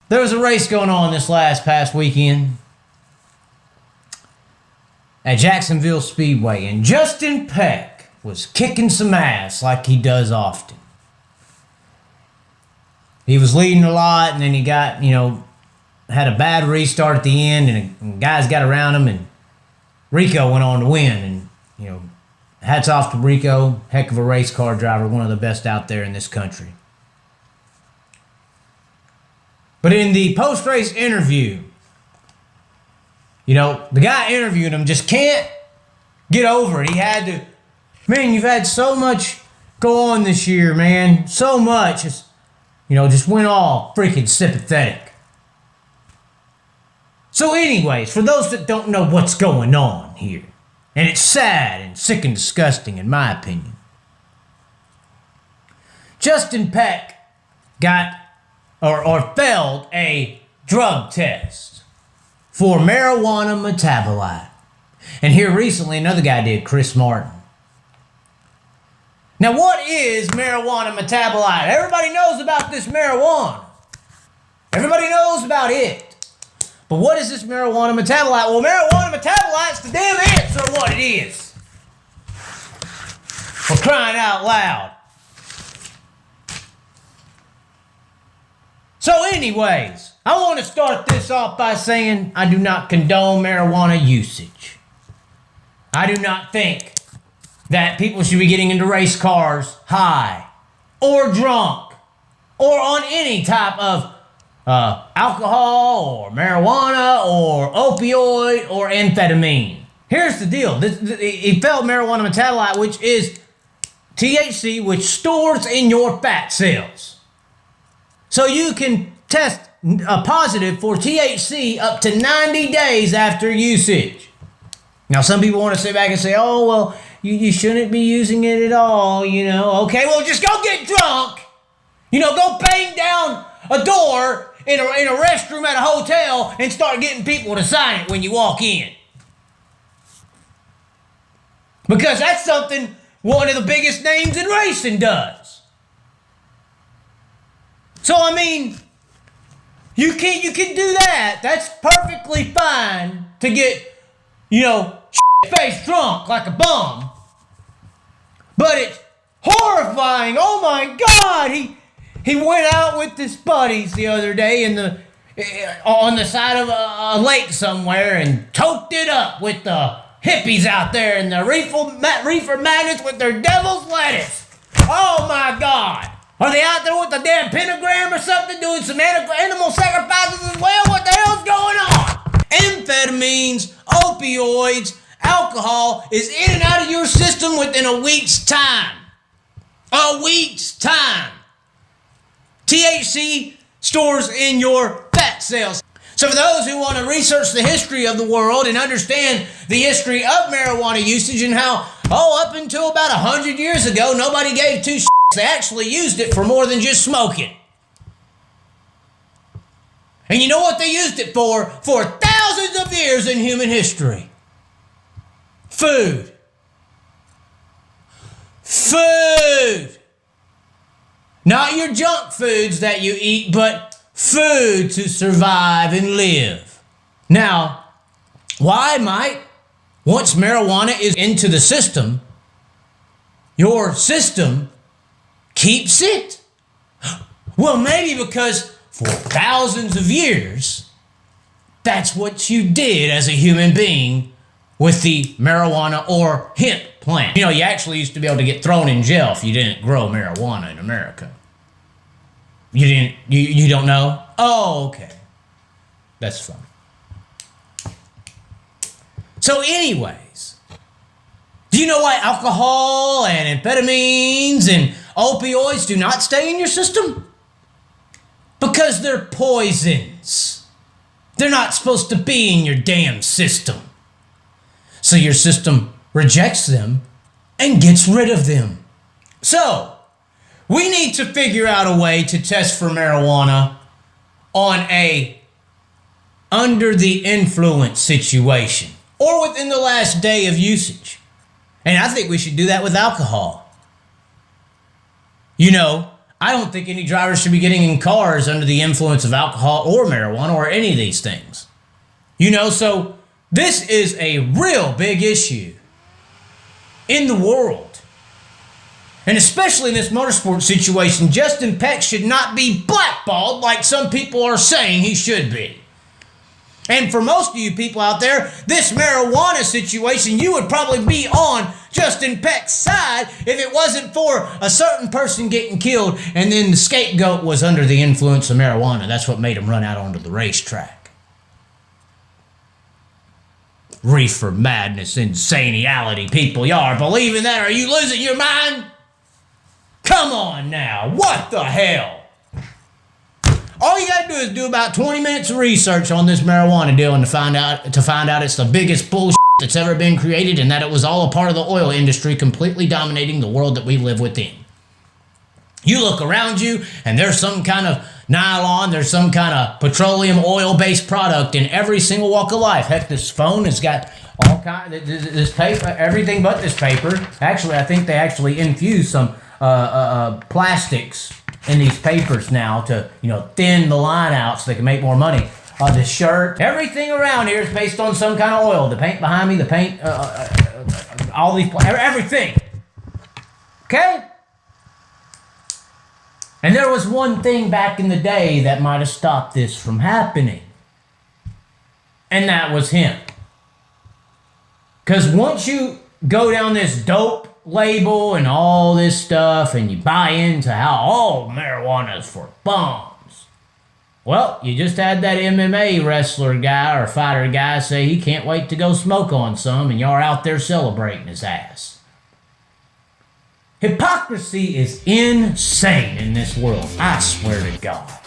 There was a race going on this past weekend at Jacksonville Speedway, and Justin Peck was kicking some ass like he does often. He was leading a lot, and then he got, had a bad restart at the end, and guys got around him, and Rico went on to win. And, hats off to Rico, heck of a race car driver, one of the best out there in this country. But in the post-race interview, the guy interviewing him just can't get over it. He had to, man, you've had so much go on this year, man. So much. It's, just went all freaking sympathetic. So anyways, for those that don't know what's going on here, and it's sad and sick and disgusting in my opinion, Justin Peck got or failed a drug test for marijuana metabolite. And here recently another guy did, Chris Martin. Now what is marijuana metabolite? Everybody knows about this marijuana. Everybody knows about it. But what is this marijuana metabolite? Well, marijuana metabolite's the damn answer of what it is. For crying out loud. So anyways, I want to start this off by saying I do not condone marijuana usage. I do not think that people should be getting into race cars high or drunk or on any type of alcohol or marijuana or opioid or amphetamine. Here's the deal. He failed marijuana metabolite, which is THC, which stores in your fat cells. So you can test positive for THC up to 90 days after usage. Now, some people want to sit back and say, oh, well, you shouldn't be using it at all, Okay, well, just go get drunk. Go bang down a door in a restroom at a hotel and start getting people to sign it when you walk in. Because that's something one of the biggest names in racing does. So, you can do that. That's perfectly fine to get, shit-faced drunk like a bum. But it's horrifying. Oh my God, he went out with his buddies the other day on the side of a lake somewhere and toked it up with the hippies out there and the reefer madness with their devil's lettuce. Oh my God. Are they out there with the damn pentagram or something doing some animal sacrifices as well? What the hell's going on? Amphetamines, opioids, alcohol is in and out of your system within a week's time. A week's time. THC stores in your fat cells. So for those who want to research the history of the world and understand the history of marijuana usage and how, up until about 100 years ago, nobody gave two shits. They actually used it for more than just smoking. And you know what they used it for thousands of years in human history? Food. Food. Not your junk foods that you eat, but food to survive and live. Now, why might, once marijuana is into the system, your system keeps it? Well, maybe because for thousands of years, that's what you did as a human being with the marijuana or hemp plant. You actually used to be able to get thrown in jail if you didn't grow marijuana in America. You don't know? Oh, okay. That's fun. So anyways, do you know why alcohol and amphetamines and opioids do not stay in your system? Because they're poisons. They're not supposed to be in your damn system. So your system rejects them and gets rid of them. So, we need to figure out a way to test for marijuana on a under the influence situation or within the last day of usage. And I think we should do that with alcohol. I don't think any driver should be getting in cars under the influence of alcohol or marijuana or any of these things. So this is a real big issue in the world. And especially in this motorsport situation, Justin Peck should not be blackballed like some people are saying he should be. And for most of you people out there, this marijuana situation, you would probably be on Justin Peck's side if it wasn't for a certain person getting killed and then the scapegoat was under the influence of marijuana. That's what made him run out onto the racetrack. Reefer madness, insaniality, people. Y'all are believing that? Are you losing your mind? Come on now. What the hell? All you gotta do is do about 20 minutes of research on this marijuana deal and to find out it's the biggest bullshit that's ever been created and that it was all a part of the oil industry completely dominating the world that we live within. You look around you and there's some kind of nylon, there's some kind of petroleum oil-based product in every single walk of life. Heck, this phone has got all kind of this paper, everything but this paper. Actually, I think they actually infuse some plastics in these papers now to, thin the line out so they can make more money. The shirt, everything around here is based on some kind of oil. The paint behind me, the paint, all these, everything. Okay? And there was one thing back in the day that might have stopped this from happening. And that was him. Because once you go down this dope label and all this stuff and you buy into how all marijuana is for bums, well, you just had that MMA wrestler guy or fighter guy say he can't wait to go smoke on some and y'all are out there celebrating his ass. Hypocrisy is insane in this world, I swear to God.